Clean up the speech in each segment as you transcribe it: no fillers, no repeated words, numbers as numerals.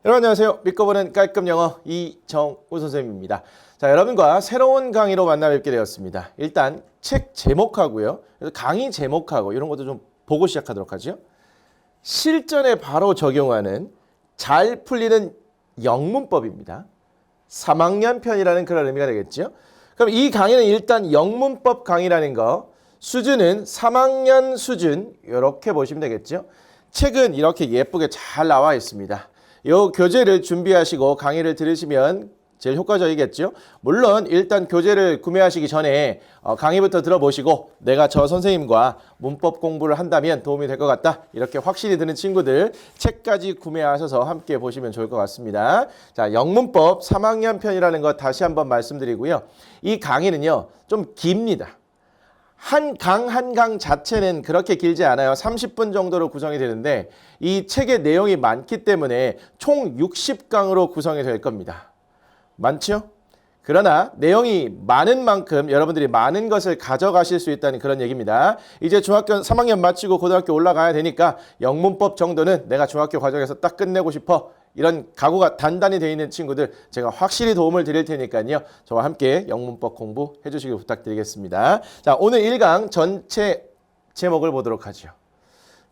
여러분 안녕하세요. 믿고 보는 깔끔 영어 이정우 선생님입니다. 자, 여러분과 새로운 강의로 만나 뵙게 되었습니다. 일단 책 제목하고요. 강의 제목하고 이런 것도 좀 보고 시작하도록 하죠. 실전에 바로 적용하는 잘 풀리는 영문법입니다. 3학년 편이라는 그런 의미가 되겠죠. 그럼 이 강의는 일단 영문법 강의라는 거, 수준은 3학년 수준 이렇게 보시면 되겠죠. 책은 이렇게 예쁘게 잘 나와 있습니다. 이 교재를 준비하시고 강의를 들으시면 제일 효과적이겠죠. 물론 일단 교재를 구매하시기 전에 강의부터 들어보시고 내가 저 선생님과 문법 공부를 한다면 도움이 될 것 같다. 이렇게 확신이 드는 친구들 책까지 구매하셔서 함께 보시면 좋을 것 같습니다. 자, 영문법 3학년 편이라는 것 다시 한번 말씀드리고요. 이 강의는요, 좀 깁니다. 한 강 자체는 그렇게 길지 않아요. 30분 정도로 구성이 되는데 이 책의 내용이 많기 때문에 총 60강으로 구성이 될 겁니다. 많죠? 그러나 내용이 많은 만큼 여러분들이 많은 것을 가져가실 수 있다는 그런 얘기입니다. 이제 중학교 3학년 마치고 고등학교 올라가야 되니까 영문법 정도는 내가 중학교 과정에서 딱 끝내고 싶어. 이런 각오가 단단히 되어 있는 친구들 제가 확실히 도움을 드릴 테니까요. 저와 함께 영문법 공부해 주시길 부탁드리겠습니다. 자, 오늘 1강 전체 제목을 보도록 하죠.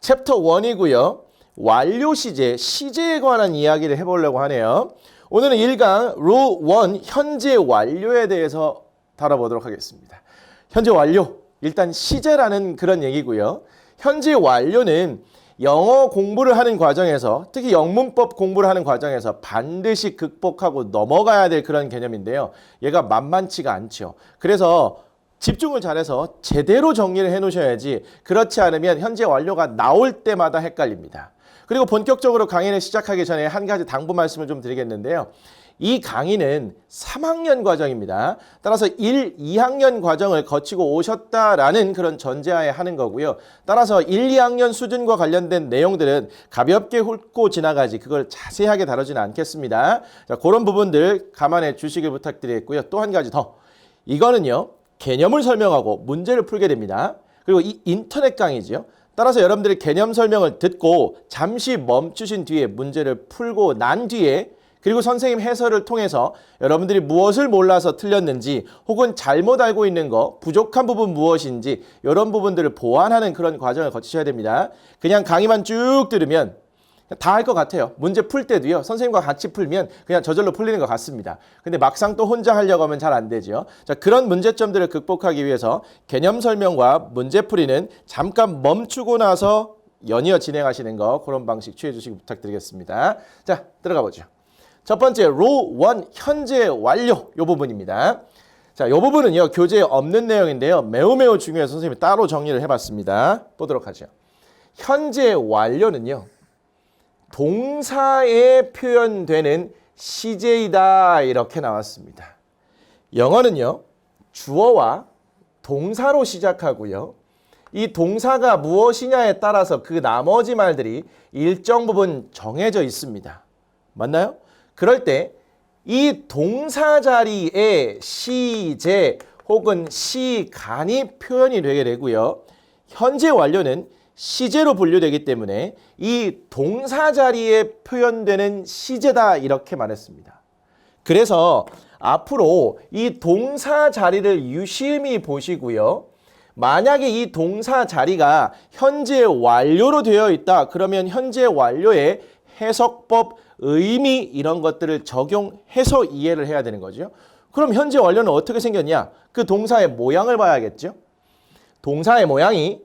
챕터 1이고요. 완료 시제, 시제에 관한 이야기를 해보려고 하네요. 오늘은 1강 룰 1 현재 완료에 대해서 다뤄보도록 하겠습니다. 현재 완료, 일단 시제라는 그런 얘기고요. 현재 완료는 영어 공부를 하는 과정에서, 특히 영문법 공부를 하는 과정에서 반드시 극복하고 넘어가야 될 그런 개념인데요. 얘가 만만치가 않죠. 그래서 집중을 잘해서 제대로 정리를 해 놓으셔야지, 그렇지 않으면 현재 완료가 나올 때마다 헷갈립니다. 그리고 본격적으로 강의를 시작하기 전에 한 가지 당부 말씀을 좀 드리겠는데요. 이 강의는 3학년 과정입니다. 따라서 1, 2학년 과정을 거치고 오셨다라는 그런 전제하에 하는 거고요. 따라서 1, 2학년 수준과 관련된 내용들은 가볍게 훑고 지나가지 그걸 자세하게 다루지는 않겠습니다. 자, 그런 부분들 감안해 주시길 부탁드리겠고요. 또 한 가지 더. 이거는요, 개념을 설명하고 문제를 풀게 됩니다. 그리고 이 인터넷 강의죠. 따라서 여러분들이 개념 설명을 듣고 잠시 멈추신 뒤에 문제를 풀고 난 뒤에, 그리고 선생님 해설을 통해서 여러분들이 무엇을 몰라서 틀렸는지 혹은 잘못 알고 있는 거, 부족한 부분 무엇인지 이런 부분들을 보완하는 그런 과정을 거치셔야 됩니다. 그냥 강의만 쭉 들으면 다 할 것 같아요. 문제 풀 때도요, 선생님과 같이 풀면 그냥 저절로 풀리는 것 같습니다. 근데 막상 또 혼자 하려고 하면 잘 안 되죠. 자, 그런 문제점들을 극복하기 위해서 개념 설명과 문제 풀이는 잠깐 멈추고 나서 연이어 진행하시는 거, 그런 방식 취해 주시기 부탁드리겠습니다. 자, 들어가 보죠. 첫 번째, 룰 1 현재 완료, 이 부분입니다. 자, 이 부분은요, 교재에 없는 내용인데요. 매우 중요해서 선생님이 따로 정리를 해봤습니다. 보도록 하죠. 현재 완료는요, 동사에 표현되는 시제이다, 이렇게 나왔습니다. 영어는요, 주어와 동사로 시작하고요. 이 동사가 무엇이냐에 따라서 그 나머지 말들이 일정 부분 정해져 있습니다. 맞나요? 그럴 때 이 동사 자리에 시제 혹은 시간이 표현이 되게 되고요. 현재 완료는 시제로 분류되기 때문에 이 동사 자리에 표현되는 시제다, 이렇게 말했습니다. 그래서 앞으로 이 동사 자리를 유심히 보시고요. 만약에 이 동사 자리가 현재 완료로 되어 있다, 그러면 현재 완료의 해석법, 의미 이런 것들을 적용해서 이해를 해야 되는 거죠. 그럼 현재 완료는 어떻게 생겼냐? 그 동사의 모양을 봐야겠죠. 동사의 모양이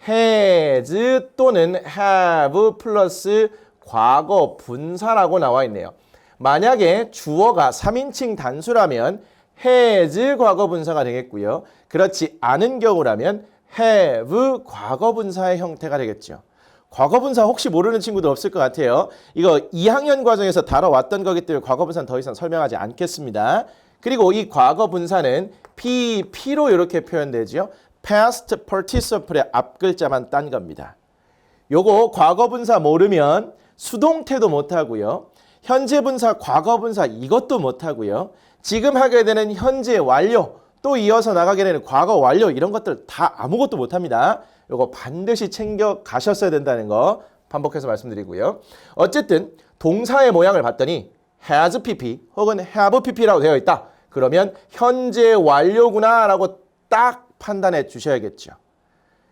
has 또는 have 플러스 과거 분사라고 나와 있네요. 만약에 주어가 3인칭 단수라면 has 과거 분사가 되겠고요. 그렇지 않은 경우라면 have 과거 분사의 형태가 되겠죠. 과거분사 혹시 모르는 친구들 없을 것 같아요. 이거 2학년 과정에서 다뤄왔던 거기 때문에 과거분사는 더 이상 설명하지 않겠습니다. 그리고 이 과거분사는 PP로 이렇게 표현되죠. Past Participle의 앞글자만 딴 겁니다. 요거 과거분사 모르면 수동태도 못하고요. 현재분사, 과거분사 이것도 못하고요. 지금 하게 되는 현재 완료, 또 이어서 나가게 되는 과거 완료, 이런 것들 다 아무것도 못합니다. 요거 반드시 챙겨 가셨어야 된다는 거 반복해서 말씀드리고요. 어쨌든 동사의 모양을 봤더니 has pp 혹은 have pp라고 되어 있다. 그러면 현재 완료구나 라고 딱 판단해 주셔야겠죠.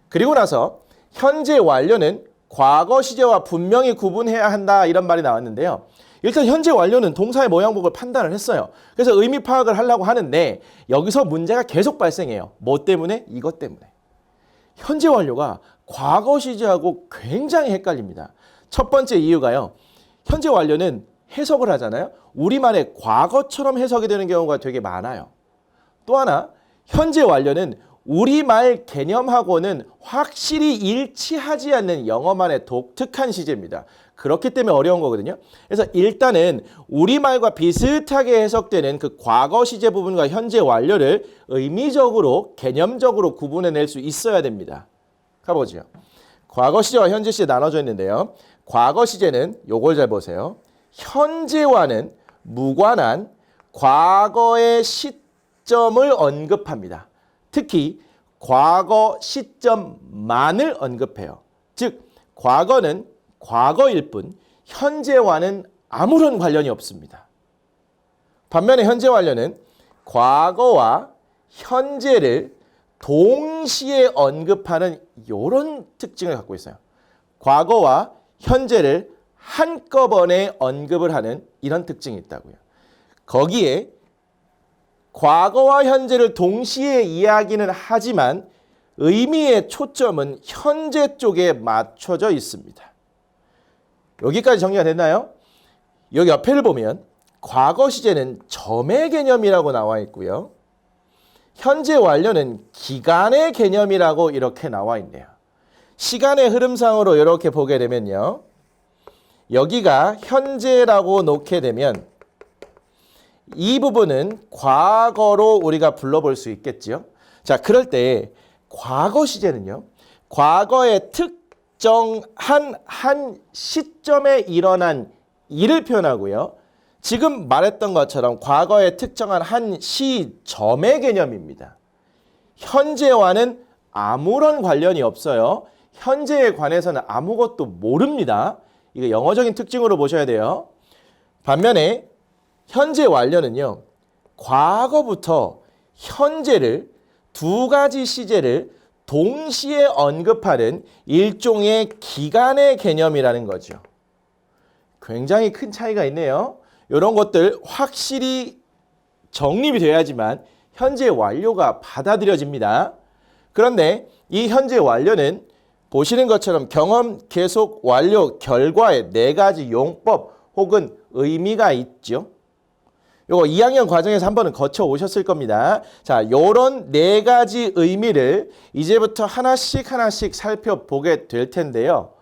그리고 나서 현재 완료는 과거 시제와 분명히 구분해야 한다 이런 말이 나왔는데요. 일단 현재 완료는 동사의 모양 보고 판단을 했어요. 그래서 의미 파악을 하려고 하는데 여기서 문제가 계속 발생해요. 뭐 때문에? 이것 때문에. 현재 완료가 과거 시제하고 굉장히 헷갈립니다. 첫 번째 이유가요. 현재 완료는 해석을 하잖아요. 우리말의 과거처럼 해석이 되는 경우가 되게 많아요. 또 하나, 현재 완료는 우리말 개념하고는 확실히 일치하지 않는 영어만의 독특한 시제입니다. 그렇기 때문에 어려운 거거든요. 그래서 일단은 우리말과 비슷하게 해석되는 그 과거 시제 부분과 현재 완료를 의미적으로, 개념적으로 구분해낼 수 있어야 됩니다. 가보죠. 과거 시제와 현재 시제 나눠져 있는데요. 과거 시제는 요걸 잘 보세요. 현재와는 무관한 과거의 시점을 언급합니다. 특히 과거 시점만을 언급해요. 즉 과거는 과거일 뿐 현재와는 아무런 관련이 없습니다. 반면에 현재 완료는 과거와 현재를 동시에 언급하는 이런 특징을 갖고 있어요. 과거와 현재를 한꺼번에 언급을 하는 이런 특징이 있다고요. 거기에 과거와 현재를 동시에 이야기는 하지만 의미의 초점은 현재 쪽에 맞춰져 있습니다. 여기까지 정리가 됐나요? 여기 옆에를 보면 과거 시제는 점의 개념이라고 나와 있고요. 현재 완료는 기간의 개념이라고 이렇게 나와 있네요. 시간의 흐름상으로 이렇게 보게 되면요. 여기가 현재라고 놓게 되면 이 부분은 과거로 우리가 불러볼 수 있겠죠. 자, 그럴 때 과거 시제는요. 과거의 특정한 한 시점에 일어난 일을 표현하고요. 지금 말했던 것처럼 과거의 특정한 한 시점의 개념입니다. 현재와는 아무런 관련이 없어요. 현재에 관해서는 아무것도 모릅니다. 이거 영어적인 특징으로 보셔야 돼요. 반면에 현재 완료는요. 과거부터 현재를 두 가지 시제를 동시에 언급하는 일종의 기간의 개념이라는 거죠. 굉장히 큰 차이가 있네요. 이런 것들 확실히 정립이 돼야지만 현재 완료가 받아들여집니다. 그런데 이 현재 완료는 보시는 것처럼 경험, 계속, 완료, 결과의 네 가지 용법 혹은 의미가 있죠. 요거 2학년 과정에서 한 번은 거쳐 오셨을 겁니다. 자, 요런 네 가지 의미를 이제부터 하나씩 살펴보게 될 텐데요.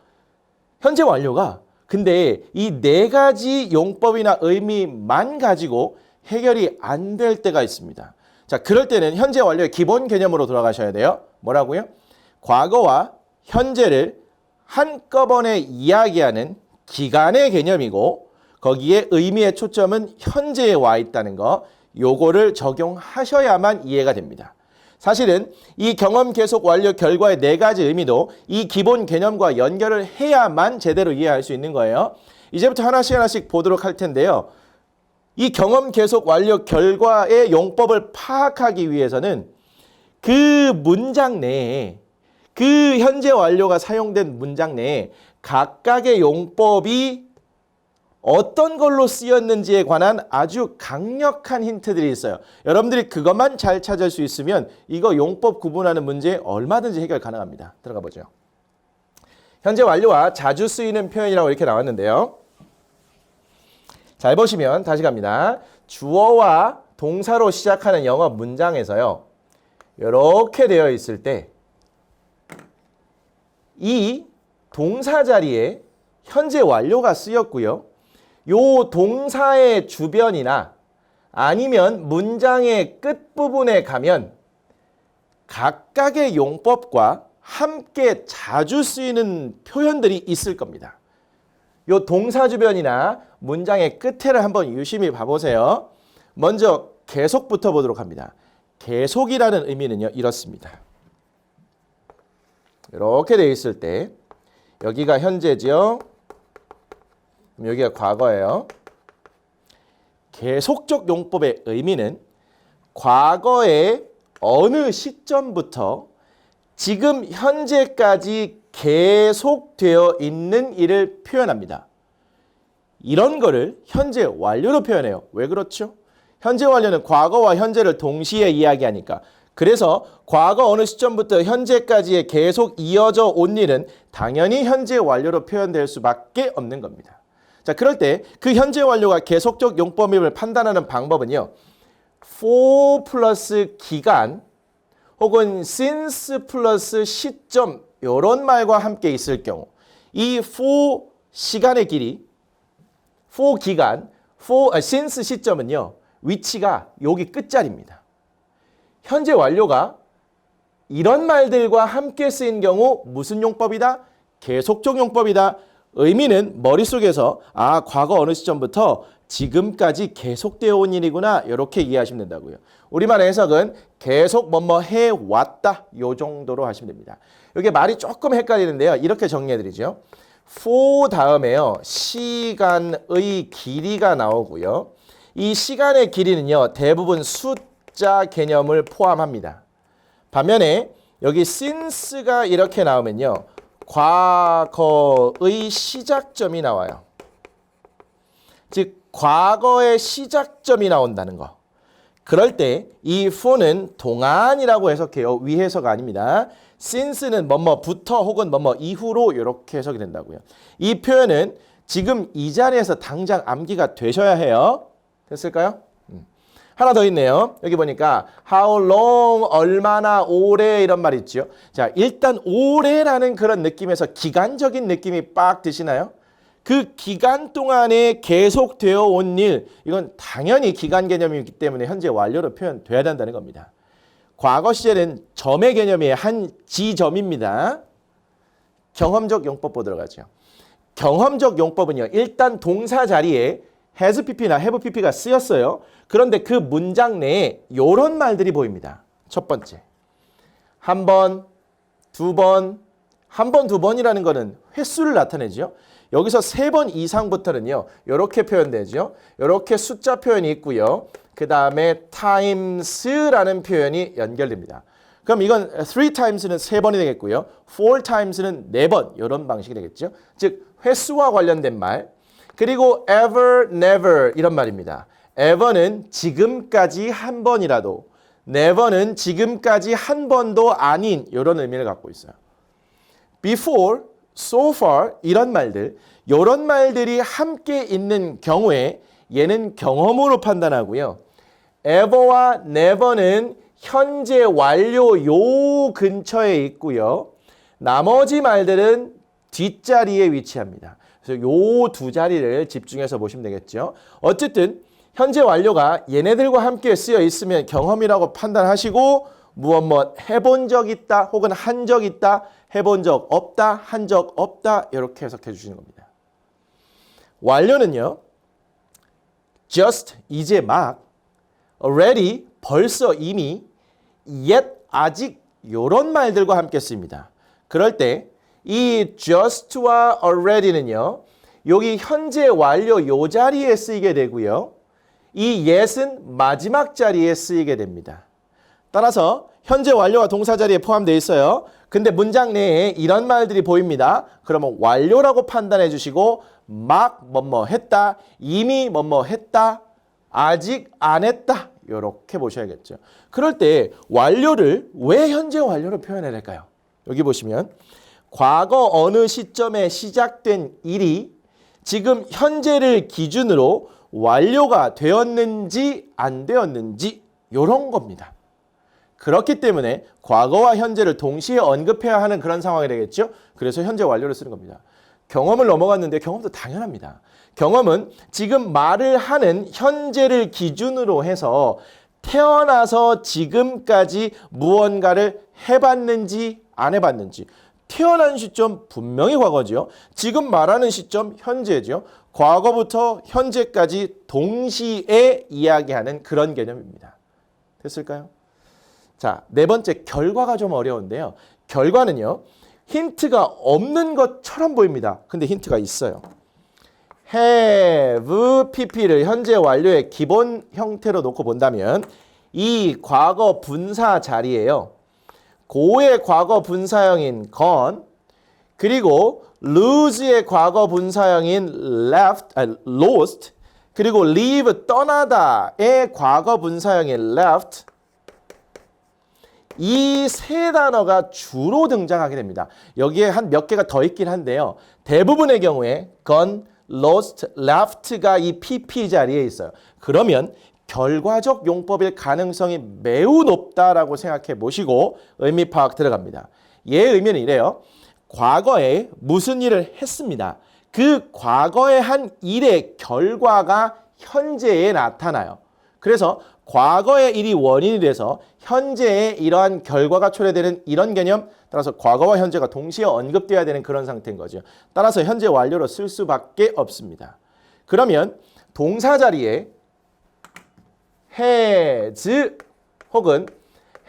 현재 완료가 근데 이 네 가지 용법이나 의미만 가지고 해결이 안 될 때가 있습니다. 자, 그럴 때는 현재 완료의 기본 개념으로 돌아가셔야 돼요. 뭐라고요? 과거와 현재를 한꺼번에 이야기하는 기간의 개념이고 거기에 의미의 초점은 현재에 와 있다는 거, 요거를 적용하셔야만 이해가 됩니다. 사실은 이 경험, 계속, 완료, 결과의 네 가지 의미도 이 기본 개념과 연결을 해야만 제대로 이해할 수 있는 거예요. 이제부터 하나씩 보도록 할 텐데요. 이 경험, 계속, 완료, 결과의 용법을 파악하기 위해서는 그 문장 내에 그 현재 완료가 사용된 문장 내에 각각의 용법이 어떤 걸로 쓰였는지에 관한 아주 강력한 힌트들이 있어요. 여러분들이 그것만 잘 찾을 수 있으면 이거 용법 구분하는 문제 얼마든지 해결 가능합니다. 들어가 보죠. 현재 완료와 자주 쓰이는 표현이라고 이렇게 나왔는데요. 잘 보시면 다시 갑니다. 주어와 동사로 시작하는 영어 문장에서요. 이렇게 되어 있을 때 이 동사 자리에 현재 완료가 쓰였고요. 요 동사의 주변이나 아니면 문장의 끝부분에 가면 각각의 용법과 함께 자주 쓰이는 표현들이 있을 겁니다. 요 동사 주변이나 문장의 끝에를 한번 유심히 봐보세요. 먼저 계속부터 보도록 합니다. 계속이라는 의미는요, 이렇습니다. 이렇게 돼 있을 때 여기가 현재죠. 그럼 여기가 과거예요. 계속적 용법의 의미는 과거의 어느 시점부터 지금 현재까지 계속되어 있는 일을 표현합니다. 이런 거를 현재 완료로 표현해요. 왜 그렇죠? 현재 완료는 과거와 현재를 동시에 이야기하니까. 그래서 과거 어느 시점부터 현재까지의 계속 이어져 온 일은 당연히 현재 완료로 표현될 수밖에 없는 겁니다. 자, 그럴 때 그 현재 완료가 계속적 용법임을 판단하는 방법은요. for 플러스 기간 혹은 since 플러스 시점 이런 말과 함께 있을 경우 이 for 시간의 길이, for 기간, since 시점은요. 위치가 여기 끝자리입니다. 현재 완료가 이런 말들과 함께 쓰인 경우 무슨 용법이다? 계속적 용법이다. 의미는 머릿속에서 과거 어느 시점부터 지금까지 계속되어 온 일이구나 이렇게 이해하시면 된다고요. 우리말 해석은 계속 뭐뭐 해왔다 이 정도로 하시면 됩니다. 이게 말이 조금 헷갈리는데요. 이렇게 정리해드리죠. for 다음에요. 시간의 길이가 나오고요. 이 시간의 길이는요. 대부분 숫자 개념을 포함합니다. 반면에 여기 since가 이렇게 나오면요. 과거의 시작점이 나와요. 즉 과거의 시작점이 나온다는 거. 그럴 때 이 for는 동안이라고 해석해요. 위해서가 아닙니다. since는 뭐뭐부터 혹은 뭐뭐 이후로 이렇게 해석이 된다고요. 이 표현은 지금 이 자리에서 당장 암기가 되셔야 해요. 됐을까요? 하나 더 있네요. 여기 보니까 how long 얼마나 오래 이런 말 있죠. 자, 일단 오래라는 그런 느낌에서 기간적인 느낌이 빡 드시나요? 그 기간 동안에 계속되어 온 일, 이건 당연히 기간 개념이기 때문에 현재 완료로 표현돼야 된다는 겁니다. 과거 시제는 점의 개념이 한 지점입니다. 경험적 용법 보도록 하죠. 경험적 용법은요. 일단 동사 자리에 has pp나 have pp가 쓰였어요. 그런데 그 문장 내에 이런 말들이 보입니다. 첫 번째, 한 번, 두 번, 한 번, 두 번이라는 거는 횟수를 나타내죠. 여기서 세 번 이상부터는요. 이렇게 표현되죠. 이렇게 숫자 표현이 있고요. 그 다음에 times라는 표현이 연결됩니다. 그럼 이건 3times는 세 번이 되겠고요. 4times는 네 번 이런 방식이 되겠죠. 즉 횟수와 관련된 말. 그리고 ever, never 이런 말입니다. ever는 지금까지 한 번이라도, never는 지금까지 한 번도 아닌 이런 의미를 갖고 있어요. before, so far 이런 말들, 이런 말들이 함께 있는 경우에 얘는 경험으로 판단하고요. ever와 never는 현재 완료 요 근처에 있고요. 나머지 말들은 뒷자리에 위치합니다. 그래서 요 두 자리를 집중해서 보시면 되겠죠. 어쨌든 현재 완료가 얘네들과 함께 쓰여 있으면 경험이라고 판단하시고 무엇 해본 적 있다 혹은 한 적 있다, 해본 적 없다, 한 적 없다 이렇게 해석해 주시는 겁니다. 완료는요. just 이제 막, already 벌써 이미, yet 아직 이런 말들과 함께 씁니다. 그럴 때 이 just와 already는요. 여기 현재 완료 요 자리에 쓰이게 되고요. 이 yet은 마지막 자리에 쓰이게 됩니다. 따라서 현재 완료가 동사 자리에 포함되어 있어요. 근데 문장 내에 이런 말들이 보입니다. 그러면 완료라고 판단해 주시고 막 뭐뭐 했다, 이미 뭐뭐 했다, 아직 안 했다 이렇게 보셔야겠죠. 그럴 때 완료를 왜 현재 완료로 표현해야 될까요? 여기 보시면 과거 어느 시점에 시작된 일이 지금 현재를 기준으로 완료가 되었는지 안 되었는지 이런 겁니다. 그렇기 때문에 과거와 현재를 동시에 언급해야 하는 그런 상황이 되겠죠. 그래서 현재 완료를 쓰는 겁니다. 경험을 넘어갔는데 경험도 당연합니다. 경험은 지금 말을 하는 현재를 기준으로 해서 태어나서 지금까지 무언가를 해봤는지 안 해봤는지, 태어난 시점 분명히 과거죠. 지금 말하는 시점 현재죠. 과거부터 현재까지 동시에 이야기하는 그런 개념입니다. 됐을까요? 자, 네 번째 결과가 좀 어려운데요. 결과는요. 힌트가 없는 것처럼 보입니다. 근데 힌트가 있어요. have pp를 현재 완료의 기본 형태로 놓고 본다면 이 과거 분사 자리에요. go의 과거 분사형인 gone 그리고 lose의 과거 분사형인 lost 그리고 leave 떠나다의 과거 분사형인 left 이 세 단어가 주로 등장하게 됩니다. 여기에 한 몇 개가 더 있긴 한데요. 대부분의 경우에 gone, lost, left가 이 pp 자리에 있어요. 그러면 결과적 용법일 가능성이 매우 높다라고 생각해 보시고 의미 파악 들어갑니다. 얘의 의미는 이래요. 과거에 무슨 일을 했습니다. 그 과거에 한 일의 결과가 현재에 나타나요. 그래서 과거의 일이 원인이 돼서 현재에 이러한 결과가 초래되는 이런 개념, 따라서 과거와 현재가 동시에 언급돼야 되는 그런 상태인 거죠. 따라서 현재 완료로 쓸 수밖에 없습니다. 그러면 동사 자리에 has 혹은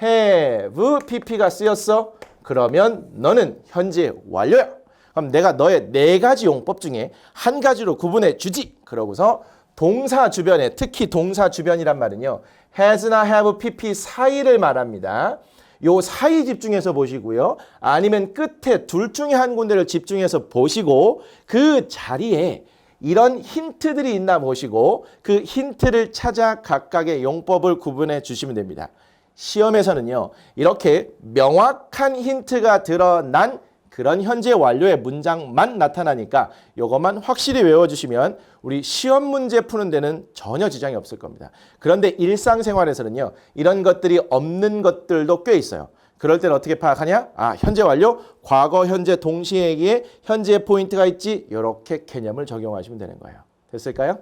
have pp가 쓰였어? 그러면 너는 현재 완료야. 그럼 내가 너의 네 가지 용법 중에 한 가지로 구분해 주지. 그러고서 동사 주변에, 특히 동사 주변이란 말은요. has나 have, pp 사이를 말합니다. 요 사이 집중해서 보시고요. 아니면 끝에 둘 중에 한 군데를 집중해서 보시고 그 자리에 이런 힌트들이 있나 보시고 그 힌트를 찾아 각각의 용법을 구분해 주시면 됩니다. 시험에서는요. 이렇게 명확한 힌트가 드러난 그런 현재 완료의 문장만 나타나니까 이것만 확실히 외워주시면 우리 시험 문제 푸는 데는 전혀 지장이 없을 겁니다. 그런데 일상생활에서는요. 이런 것들이 없는 것들도 꽤 있어요. 그럴 때는 어떻게 파악하냐? 아, 현재 완료, 과거, 현재 동시에기에 현재 포인트가 있지. 이렇게 개념을 적용하시면 되는 거예요. 됐을까요?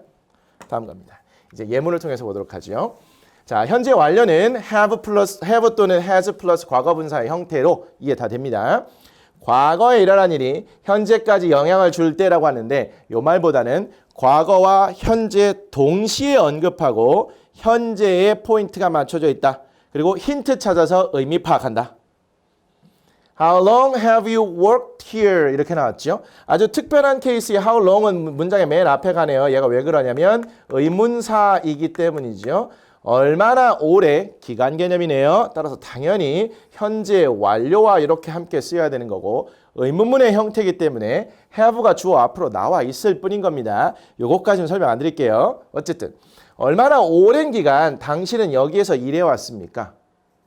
다음 겁니다. 이제 예문을 통해서 보도록 하죠. 자, 현재 완료는 have 또는 has 플러스 과거 분사의 형태로 이해 다 됩니다. 과거에 일어난 일이 현재까지 영향을 줄 때라고 하는데 이 말보다는 과거와 현재 동시에 언급하고 현재의 포인트가 맞춰져 있다. 그리고 힌트 찾아서 의미 파악한다. How long have you worked here? 이렇게 나왔죠. 아주 특별한 케이스의 how long은 문장의 맨 앞에 가네요. 얘가 왜 그러냐면 의문사이기 때문이죠. 얼마나 오래 기간 개념이네요. 따라서 당연히 현재 완료와 이렇게 함께 쓰여야 되는 거고 의문문의 형태이기 때문에 have가 주어 앞으로 나와 있을 뿐인 겁니다. 요것까지는 설명 안 드릴게요. 어쨌든 얼마나 오랜 기간 당신은 여기에서 일해왔습니까?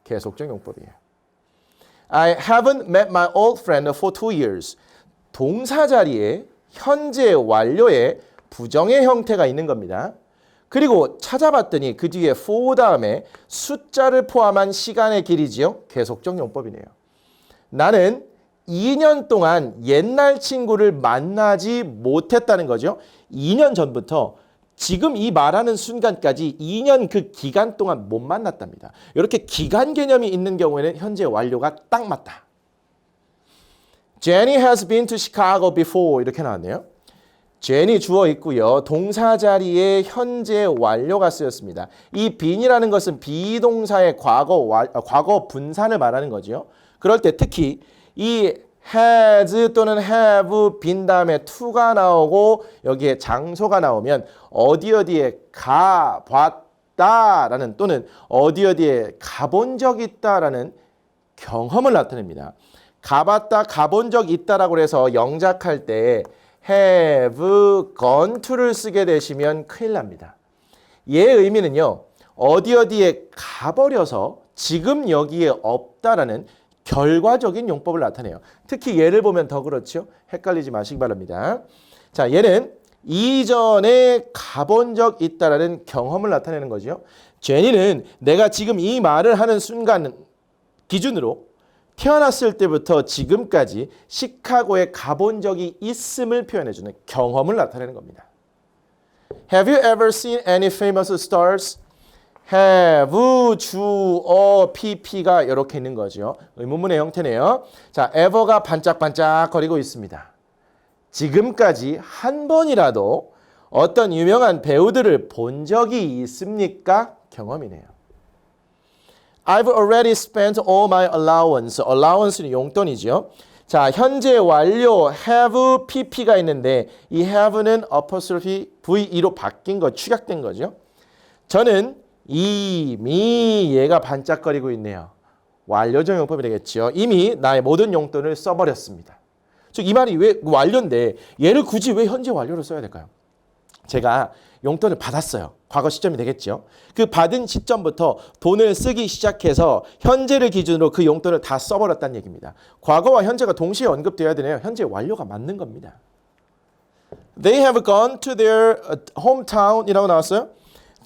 계속적 용법이에요. I haven't met my old friend for 2 years. 동사 자리에 현재 완료에 부정의 형태가 있는 겁니다. 그리고 찾아봤더니 그 뒤에 for 다음에 숫자를 포함한 시간의 길이지요. 계속적 용법이네요. 나는 2년 동안 옛날 친구를 만나지 못했다는 거죠. 2년 전부터 지금 이 말하는 순간까지 2년 그 기간 동안 못 만났답니다. 이렇게 기간 개념이 있는 경우에는 현재 완료가 딱 맞다. Jenny has been to Chicago before 이렇게 나왔네요. Jenny 주어 있고요. 동사 자리에 현재 완료가 쓰였습니다. 이 bene이라는 것은 비동사의 과거 분산을 말하는 거죠. 그럴 때 특히 이 has 또는 have been 다음에 to가 나오고 여기에 장소가 나오면 어디에 가봤다라는 또는 어디에 가본 적 있다라는 경험을 나타냅니다. 가봤다, 가본 적 있다라고 해서 영작할 때 have gone to를 쓰게 되시면 큰일 납니다. 얘의 의미는요. 어디에 가버려서 지금 여기에 없다라는 결과적인 용법을 나타내요. 특히 얘를 보면 더 그렇죠. 헷갈리지 마시기 바랍니다. 자, 얘는 이전에 가본 적 있다라는 경험을 나타내는 거죠. 제니는 내가 지금 이 말을 하는 순간 기준으로 태어났을 때부터 지금까지 시카고에 가본 적이 있음을 표현해주는 경험을 나타내는 겁니다. Have you ever seen any famous stars? have, 주어, pp가 이렇게 있는 거죠. 의문문의 형태네요. 자, ever가 반짝반짝거리고 있습니다. 지금까지 한 번이라도 어떤 유명한 배우들을 본 적이 있습니까? 경험이네요. I've already spent all my allowance. allowance는 용돈이죠. 자, 현재 완료 have pp가 있는데 이 have는 apostrophe ve로 바뀐 거, 축약된 거죠. 저는 이미 얘가 반짝거리고 있네요. 완료적 용법이 되겠죠. 이미 나의 모든 용돈을 써버렸습니다. 즉 이 말이 왜 완료인데 얘를 굳이 왜 현재 완료로 써야 될까요? 제가 용돈을 받았어요. 과거 시점이 되겠죠. 그 받은 시점부터 돈을 쓰기 시작해서 현재를 기준으로 그 용돈을 다 써버렸다는 얘기입니다. 과거와 현재가 동시에 언급되어야 되네요. 현재 완료가 맞는 겁니다. They have gone to their hometown 이라고 나왔어요.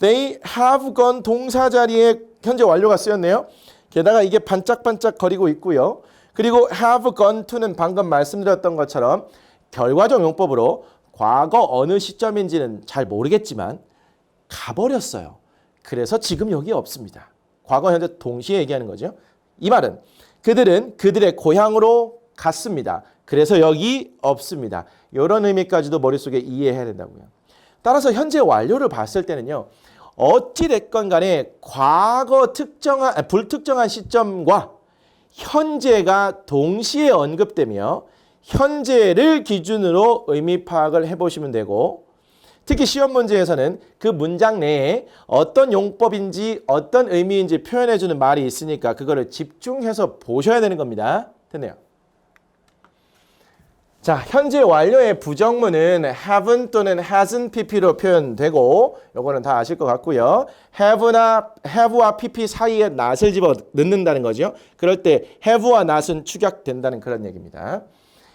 They have gone 동사 자리에 현재 완료가 쓰였네요. 게다가 이게 반짝반짝 거리고 있고요. 그리고 have gone to는 방금 말씀드렸던 것처럼 결과적 용법으로 과거 어느 시점인지는 잘 모르겠지만 가버렸어요. 그래서 지금 여기 없습니다. 과거 현재 동시에 얘기하는 거죠. 이 말은 그들은 그들의 고향으로 갔습니다. 그래서 여기 없습니다. 이런 의미까지도 머릿속에 이해해야 된다고요. 따라서 현재 완료를 봤을 때는요. 어찌됐건 간에 과거 불특정한 시점과 현재가 동시에 언급되며 현재를 기준으로 의미 파악을 해보시면 되고 특히 시험 문제에서는 그 문장 내에 어떤 용법인지 어떤 의미인지 표현해주는 말이 있으니까 그거를 집중해서 보셔야 되는 겁니다. 됐네요. 자, 현재 완료의 부정문은 haven't 또는 hasn't pp로 표현되고 요거는 다 아실 것 같고요. have와 pp 사이에 not을 집어 넣는다는 거죠. 그럴 때 have와 not은 축약된다는 그런 얘기입니다.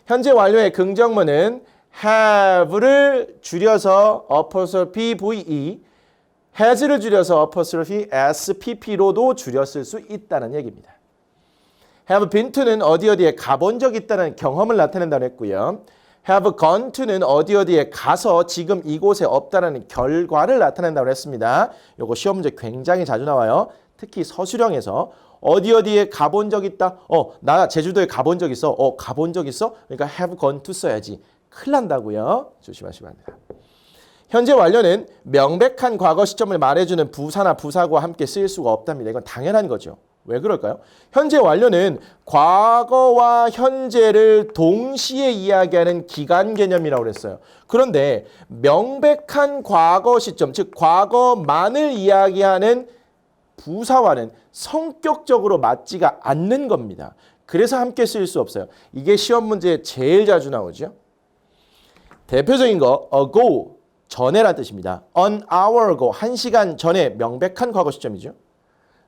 현재 완료의 긍정문은 have를 줄여서 apostrophe ve, has를 줄여서 apostrophe spp로도 줄였을 수 있다는 얘기입니다. have been to는 어디에 가본 적 있다는 경험을 나타낸다고 했고요. have gone to는 어디에 가서 지금 이곳에 없다는 결과를 나타낸다고 했습니다. 요거 시험 문제 굉장히 자주 나와요. 특히 서술형에서 어디에 가본 적 있다. 나 제주도에 가본 적 있어. 가본 적 있어? 그러니까 have gone to 써야지. 큰일 난다고요. 조심하시면 합니다. 현재 완료는 명백한 과거 시점을 말해주는 부사나 부사구와 함께 쓰일 수가 없답니다. 이건 당연한 거죠. 왜 그럴까요? 현재 완료는 과거와 현재를 동시에 이야기하는 기간 개념이라고 그랬어요. 그런데 명백한 과거 시점, 즉 과거만을 이야기하는 부사와는 성격적으로 맞지가 않는 겁니다. 그래서 함께 쓰일 수 없어요. 이게 시험 문제에 제일 자주 나오죠. 대표적인 거 ago, 전에란 뜻입니다. An hour ago, 1시간 전에 명백한 과거 시점이죠.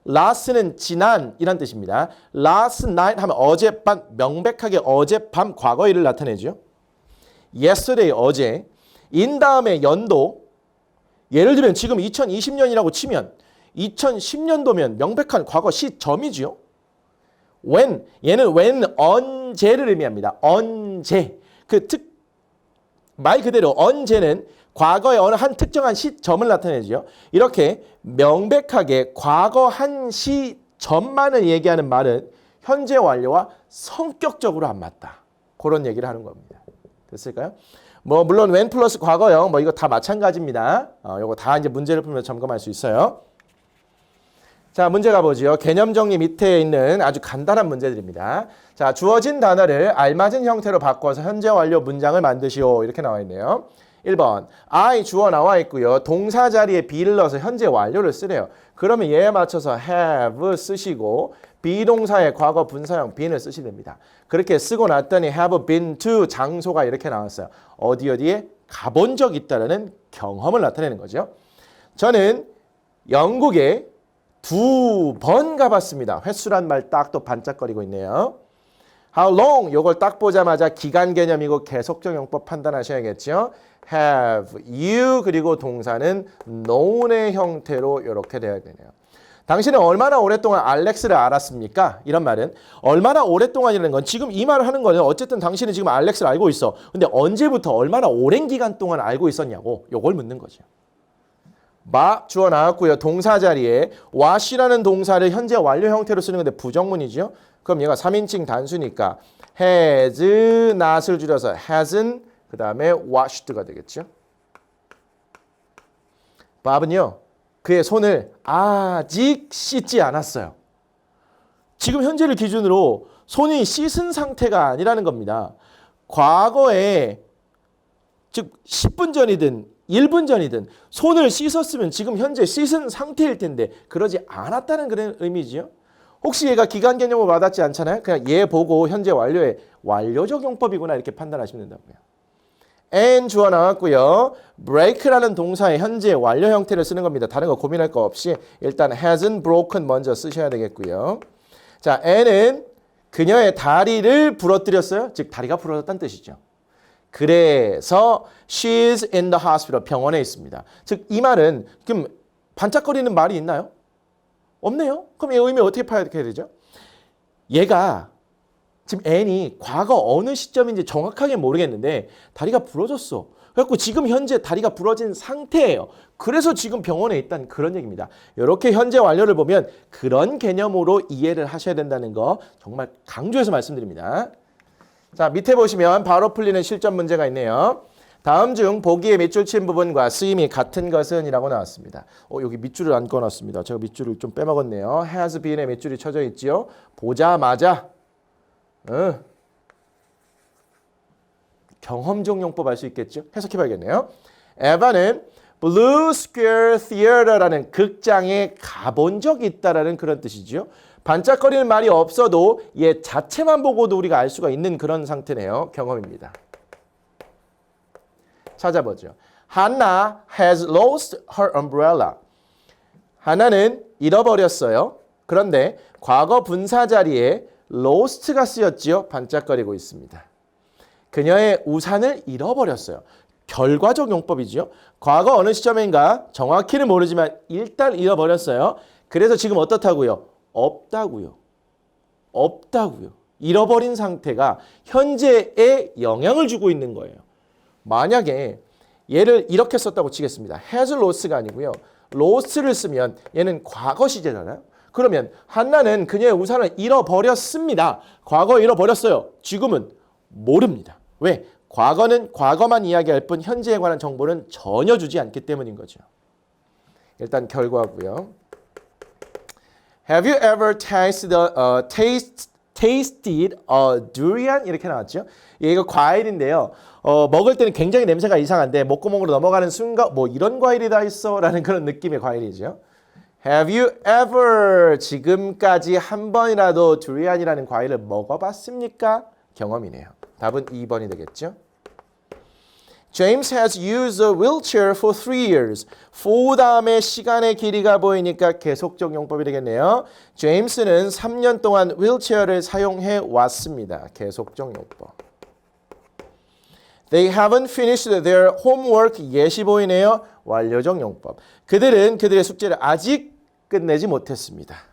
last는 지난이란 뜻입니다. last night 하면 어젯밤, 명백하게 어젯밤 과거 일을 나타내죠. yesterday, 어제. in 다음에 연도. 예를 들면 지금 2020년이라고 치면 2010년도면 명백한 과거 시점이죠. when, 얘는 when, 언제를 의미합니다. 언제. 말 그대로 언제는 과거의 어느 한 특정한 시점을 나타내죠. 이렇게 명백하게 과거 한 시점만을 얘기하는 말은 현재 완료와 성격적으로 안 맞다. 그런 얘기를 하는 겁니다. 됐을까요? 물론 when 플러스 과거형 이거 다 마찬가지입니다. 이거 다 이제 문제를 풀면서 점검할 수 있어요. 자, 문제 가보죠. 개념 정리 밑에 있는 아주 간단한 문제들입니다. 자, 주어진 단어를 알맞은 형태로 바꿔서 현재 완료 문장을 만드시오. 이렇게 나와 있네요. 1번, I 주어 나와 있고요. 동사 자리에 be를 넣어서 현재 완료를 쓰래요. 그러면 얘에 맞춰서 have 쓰시고 비동사의 과거 분사형 been을 쓰시면 됩니다. 그렇게 쓰고 났더니 have been to 장소가 이렇게 나왔어요. 어디에 가본 적 있다는 경험을 나타내는 거죠. 저는 영국에 2번 가봤습니다. 횟수란 말 딱 또 반짝거리고 있네요. How long? 요걸 딱 보자마자 기간 개념이고 계속적 용법 판단하셔야겠죠. Have you 그리고 동사는 known의 형태로 이렇게 돼야 되네요. 당신은 얼마나 오랫동안 알렉스를 알았습니까? 이런 말은 얼마나 오랫동안이라는 건 지금 이 말을 하는 거는 어쨌든 당신은 지금 알렉스를 알고 있어. 근데 언제부터 얼마나 오랜 기간 동안 알고 있었냐고 요걸 묻는 거죠. 주어 나왔고요. 동사 자리에 wash라는 동사를 현재 완료 형태로 쓰는 건데 부정문이죠. 그럼 얘가 3인칭 단수니까 has not을 줄여서 hasn't 그 다음에 washed가 되겠죠. 밥은요. 그의 손을 아직 씻지 않았어요. 지금 현재를 기준으로 손이 씻은 상태가 아니라는 겁니다. 과거에 즉 10분 전이든 1분 전이든 손을 씻었으면 지금 현재 씻은 상태일 텐데 그러지 않았다는 그런 의미지요. 혹시 얘가 기간 개념을 와닿지 않잖아요. 그냥 얘 보고 현재 완료의 완료적 용법이구나 이렇게 판단하시면 된다고요. and 주어 나왔고요. break라는 동사의 현재 완료 형태를 쓰는 겁니다. 다른 거 고민할 거 없이 일단 hasn't broken 먼저 쓰셔야 되겠고요. 자, and는 그녀의 다리를 부러뜨렸어요. 즉 다리가 부러졌다는 뜻이죠. 그래서 she's in the hospital. 병원에 있습니다. 즉 이 말은 그럼 반짝거리는 말이 있나요? 없네요. 그럼 이 의미 어떻게 파악해야 되죠? 얘가 지금 N이 과거 어느 시점인지 정확하게 모르겠는데 다리가 부러졌어. 그래갖고 지금 현재 다리가 부러진 상태예요. 그래서 지금 병원에 있다는 그런 얘기입니다. 이렇게 현재 완료를 보면 그런 개념으로 이해를 하셔야 된다는 거 정말 강조해서 말씀드립니다. 자, 밑에 보시면 바로 풀리는 실전 문제가 있네요. 다음 중 보기에 밑줄 친 부분과 쓰임이 같은 것은 이라고 나왔습니다. 여기 밑줄을 안 꺼놨습니다. 제가 밑줄을 좀 빼먹었네요. has been에 밑줄이 쳐져 있지요. 보자마자 경험적 용법 알 수 있겠죠? 해석해 봐야겠네요. 에바는 Blue Square Theater라는 극장에 가본 적이 있다라는 그런 뜻이죠. 반짝거리는 말이 없어도 얘 자체만 보고도 우리가 알 수가 있는 그런 상태네요. 경험입니다. 찾아보죠. Hannah has lost her umbrella. 하나는 잃어버렸어요. 그런데 과거 분사 자리에 lost가 쓰였지요. 반짝거리고 있습니다. 그녀의 우산을 잃어버렸어요. 결과적 용법이죠. 과거 어느 시점인가 정확히는 모르지만 일단 잃어버렸어요. 그래서 지금 어떻다고요? 없다고요. 없다고요. 잃어버린 상태가 현재에 영향을 주고 있는 거예요. 만약에 얘를 이렇게 썼다고 치겠습니다. has lost가 아니고요. lost를 쓰면 얘는 과거 시제잖아요. 그러면 한나는 그녀의 우산을 잃어버렸습니다. 과거 잃어버렸어요. 지금은 모릅니다. 왜? 과거는 과거만 이야기할 뿐 현재에 관한 정보는 전혀 주지 않기 때문인 거죠. 일단 결과고요. Have you ever tasted a durian? 이렇게 나왔죠. 이거 과일인데요. 먹을 때는 굉장히 냄새가 이상한데 목구멍으로 넘어가는 순간 뭐 이런 과일이 다 있어 라는 그런 느낌의 과일이죠. Have you ever 지금까지 한 번이라도 durian이라는 과일을 먹어봤습니까? 경험이네요. 답은 2번이 되겠죠. James has used a wheelchair for 3 years. for 다음에 시간의 길이가 보이니까 계속적 용법이 되겠네요. 제임스는 3년 동안 휠체어를 사용해 왔습니다. 계속적 용법. They haven't finished their homework. yet이 보이네요. 완료적 용법. 그들은 그들의 숙제를 아직 끝내지 못했습니다.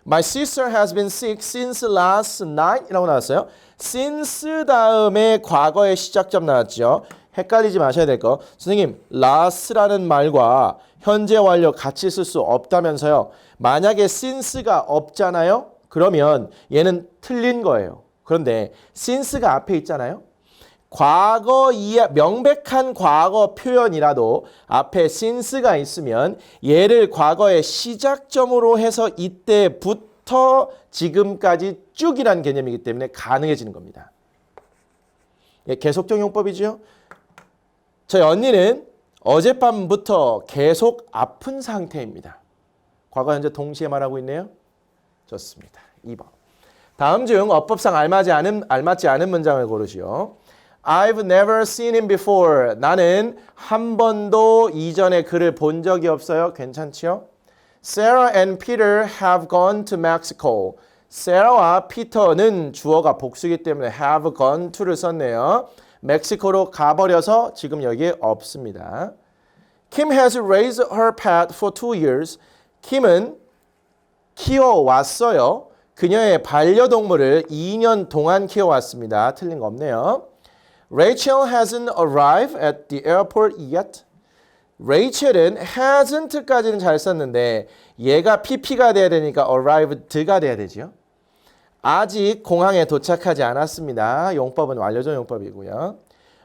My sister has been sick since last night 이라고 나왔어요. since 다음에 과거의 시작점 나왔죠. 헷갈리지 마셔야 될 거. 선생님, last라는 말과 현재 완료 같이 쓸 수 없다면서요. 만약에 since가 없잖아요. 그러면 얘는 틀린 거예요. 그런데 since가 앞에 있잖아요. 과거 명백한 과거 표현이라도 앞에 since가 있으면 얘를 과거의 시작점으로 해서 이때부터 지금까지 쭉이라는 개념이기 때문에 가능해지는 겁니다. 예, 계속적 용법이죠. 저희 언니는 어젯밤부터 계속 아픈 상태입니다. 과거 현재 동시에 말하고 있네요. 좋습니다. 2번. 다음 중 어법상 알맞지 않은 문장을 고르시오. I've never seen him before. 나는 한 번도 이전에 그를 본 적이 없어요. 괜찮지요? Sarah and Peter have gone to Mexico. Sarah와 Peter는 주어가 복수이기 때문에 have gone to를 썼네요. 멕시코로 가버려서 지금 여기에 없습니다. Kim has raised her pet for 2 years. 킴은 키워왔어요. 그녀의 반려동물을 2년 동안 키워왔습니다. 틀린 거 없네요. Rachel hasn't arrived at the airport yet. 레이첼은 hasn't까지는 잘 썼는데 얘가 pp가 돼야 되니까 arrived가 돼야 되죠. 아직 공항에 도착하지 않았습니다. 용법은 완료적 용법이고요.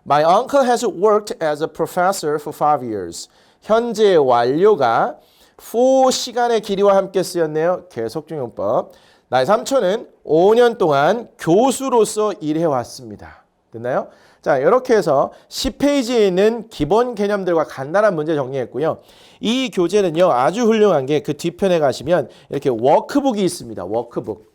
My uncle has worked as a professor for 5 years. 현재 완료가 for 시간의 길이와 함께 쓰였네요. 계속적 용법. 나의 삼촌은 5년 동안 교수로서 일해왔습니다. 됐나요? 자, 이렇게 해서 10페이지에 있는 기본 개념들과 간단한 문제 정리했고요. 이 교재는요, 아주 훌륭한 게 그 뒤편에 가시면 이렇게 워크북이 있습니다. 워크북.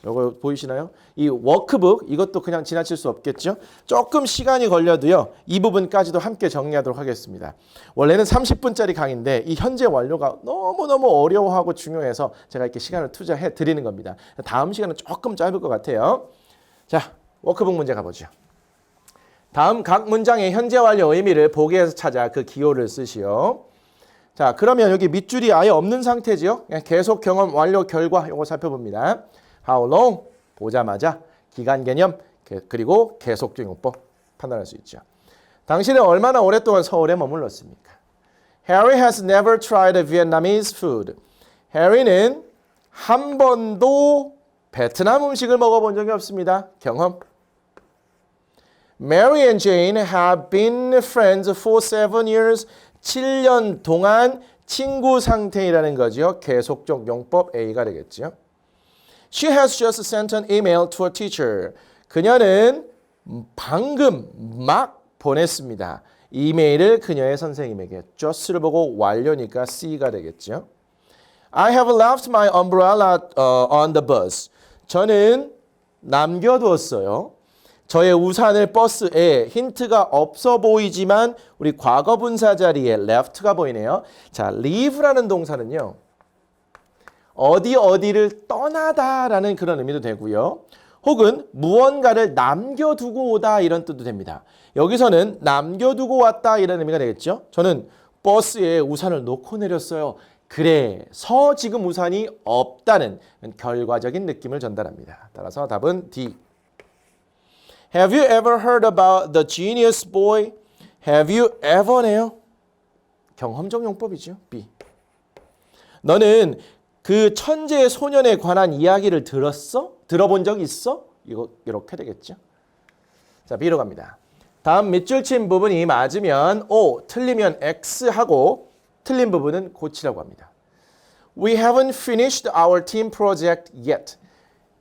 이거 보이시나요? 이 워크북, 이것도 그냥 지나칠 수 없겠죠? 조금 시간이 걸려도요, 이 부분까지도 함께 정리하도록 하겠습니다. 원래는 30분짜리 강의인데 이 현재 완료가 너무너무 어려워하고 중요해서 제가 이렇게 시간을 투자해 드리는 겁니다. 다음 시간은 조금 짧을 것 같아요. 자, 워크북 문제 가보죠. 다음 각 문장의 현재 완료 의미를 보기에서 찾아 그 기호를 쓰시오. 자, 그러면 여기 밑줄이 아예 없는 상태지요? 계속 경험 완료 결과 이거 살펴봅니다. How long? 보자마자 기간 개념 그리고 계속적 용법 판단할 수 있죠. 당신은 얼마나 오랫동안 서울에 머물렀습니까? Harry has never tried Vietnamese food. 해리는 한 번도 베트남 음식을 먹어본 적이 없습니다. 경험. Mary and Jane have been friends for 7 years. 7년 동안 친구 상태이라는 거죠. 계속적 용법 A가 되겠죠. She has just sent an email to a teacher. 그녀는 방금 막 보냈습니다. 이메일을 그녀의 선생님에게. just를 보고 완료니까 C가 되겠죠. I have left my umbrella on the bus. 저는 남겨두었어요. 저의 우산을 버스에. 힌트가 없어 보이지만 우리 과거분사 자리에 left가 보이네요. 자, leave라는 동사는요. 어디를 떠나다라는 그런 의미도 되고요. 혹은 무언가를 남겨두고 오다 이런 뜻도 됩니다. 여기서는 남겨두고 왔다 이런 의미가 되겠죠. 저는 버스에 우산을 놓고 내렸어요. 그래서 지금 우산이 없다는 결과적인 느낌을 전달합니다. 따라서 답은 D. Have you ever heard about the genius boy? Have you ever네요. 경험적 용법이죠. B. 너는 그 천재 소년에 관한 이야기를 들었어? 들어본 적 있어? 이거 이렇게 되겠죠. 자, B로 갑니다. 다음 밑줄 친 부분이 맞으면 O, 틀리면 X 하고 틀린 부분은 고치라고 합니다. We haven't finished our team project yet.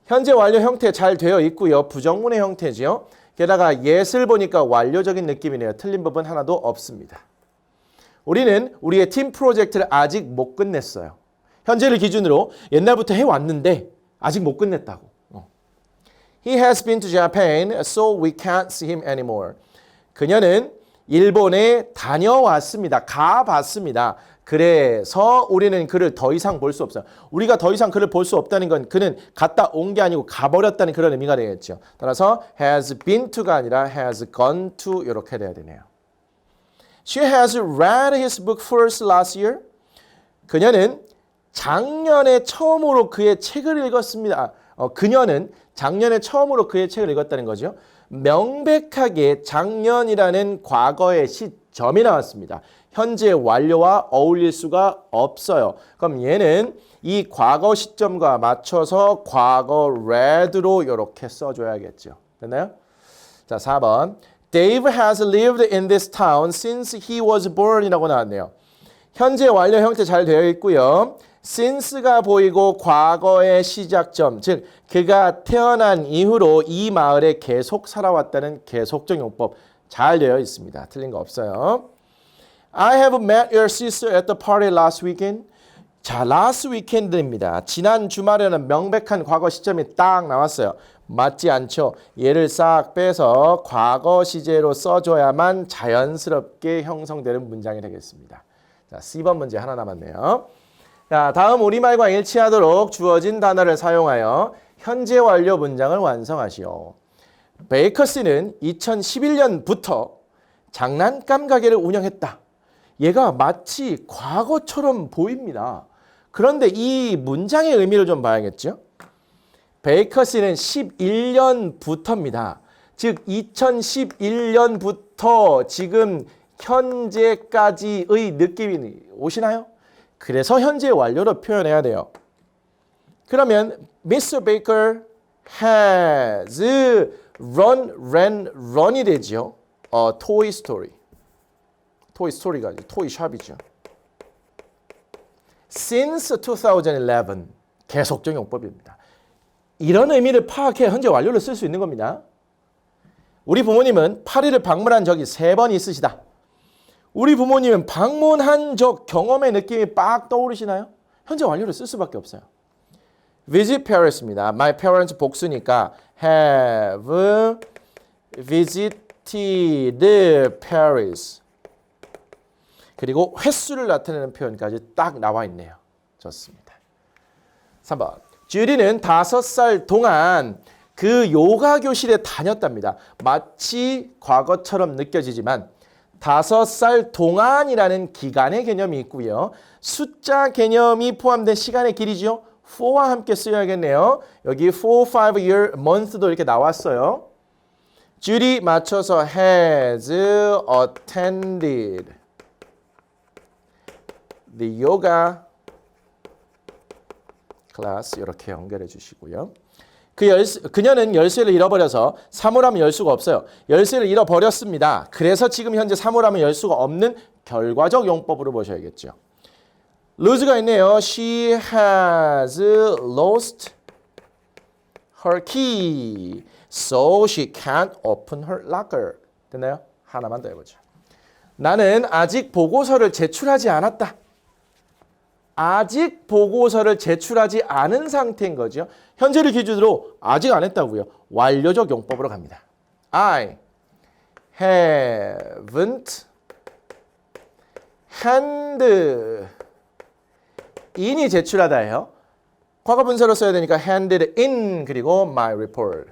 현재 완료 형태 잘 되어 있고요. 부정문의 형태지요. 게다가 yet을 보니까 완료적인 느낌이네요. 틀린 부분 하나도 없습니다. 우리는 우리의 팀 프로젝트를 아직 못 끝냈어요. 현재를 기준으로 옛날부터 해왔는데 아직 못 끝냈다고. He has been to Japan, so we can't see him anymore. 그녀는 일본에 다녀왔습니다. 가봤습니다. 그래서 우리는 그를 더 이상 볼 수 없어요. 우리가 더 이상 그를 볼 수 없다는 건 그는 갔다 온 게 아니고 가버렸다는 그런 의미가 되겠죠. 따라서 has been to가 아니라 has gone to 이렇게 돼야 되네요. She has read his book first last year. 그녀는 작년에 처음으로 그의 책을 읽었습니다. 그녀는 작년에 처음으로 그의 책을 읽었다는 거죠. 명백하게 작년이라는 과거의 시점이 나왔습니다. 현재 완료와 어울릴 수가 없어요. 그럼 얘는 이 과거 시점과 맞춰서 과거 read로 이렇게 써줘야겠죠. 됐나요? 자, 4번. Dave has lived in this town since he was born 이라고 나왔네요. 현재 완료 형태 잘 되어 있고요. since가 보이고 과거의 시작점, 즉 그가 태어난 이후로 이 마을에 계속 살아왔다는 계속적 용법 잘 되어 있습니다. 틀린 거 없어요. I have met your sister at the party last weekend. 자, last weekend입니다. 지난 주말에는 명백한 과거 시점이 딱 나왔어요. 맞지 않죠? 얘를 싹 빼서 과거 시제로 써줘야만 자연스럽게 형성되는 문장이 되겠습니다. 자, C번 문제 하나 남았네요. 자, 다음 우리말과 일치하도록 주어진 단어를 사용하여 현재 완료 문장을 완성하시오. 베이커스는 2011년부터 장난감 가게를 운영했다. 얘가 마치 과거처럼 보입니다. 그런데 이 문장의 의미를 좀 봐야겠죠? 베이커스는 11년부터입니다. 즉 2011년부터 지금 현재까지의 느낌이 오시나요? 그래서 현재 완료로 표현해야 돼요. 그러면 Mr. Baker has run이 되죠. Toy Story. 토이 스토리가 아니고 토이 샵이죠. since 2011 계속적 용법입니다. 이런 의미를 파악해 현재 완료를 쓸 수 있는 겁니다. 우리 부모님은 파리를 방문한 적이 3번 있으시다. 우리 부모님은 방문한 적 경험의 느낌이 빡 떠오르시나요? 현재 완료를 쓸 수밖에 없어요. visit Paris입니다. My parents 복수니까 have visited Paris. 그리고 횟수를 나타내는 표현까지 딱 나와 있네요. 좋습니다. 3번. 주디는 5살 동안 그 요가 교실에 다녔답니다. 마치 과거처럼 느껴지지만 5살 동안이라는 기간의 개념이 있고요. 숫자 개념이 포함된 시간의 길이죠. for와 함께 쓰여야겠네요. 여기 4, 5 year, month도 이렇게 나왔어요. 주디 맞춰서 has attended the yoga class 이렇게 연결해 주시고요. 그녀는 열쇠를 잃어버려서 사물함을 열 수가 없어요. 열쇠를 잃어버렸습니다. 그래서 지금 현재 사물함을 열 수가 없는 결과적 용법으로 보셔야겠죠. lose가 있네요. She has lost her key, so she can't open her locker. 됐나요? 하나만 더 해보죠. 나는 아직 보고서를 제출하지 않았다. 아직 보고서를 제출하지 않은 상태인 거죠. 현재를 기준으로 아직 안 했다고요. 완료적 용법으로 갑니다. I haven't handed in이 제출하다예요. 과거 분사로 써야 되니까 handed in 그리고 my report.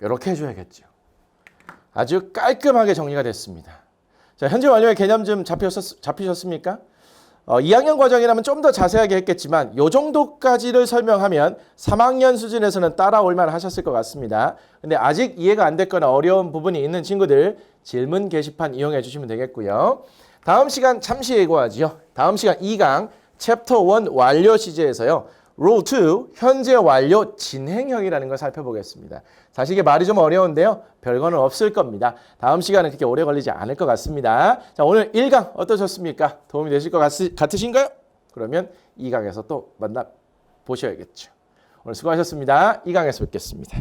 이렇게 해줘야겠죠. 아주 깔끔하게 정리가 됐습니다. 자, 현재 완료의 개념 좀 잡히셨습니까? 2학년 과정이라면 좀 더 자세하게 했겠지만 이 정도까지를 설명하면 3학년 수준에서는 따라올 만 하셨을 것 같습니다. 근데 아직 이해가 안 됐거나 어려운 부분이 있는 친구들 질문 게시판 이용해 주시면 되겠고요. 다음 시간 잠시 예고하지요. 다음 시간 2강 챕터 1 완료 시제에서요. 룰 2 현재 완료 진행형이라는 걸 살펴보겠습니다. 사실 이게 말이 좀 어려운데요. 별거는 없을 겁니다. 다음 시간은 그렇게 오래 걸리지 않을 것 같습니다. 자, 오늘 1강 어떠셨습니까? 도움이 되실 것 같으신가요? 그러면 2강에서 또 만나 보셔야겠죠. 오늘 수고하셨습니다. 2강에서 뵙겠습니다.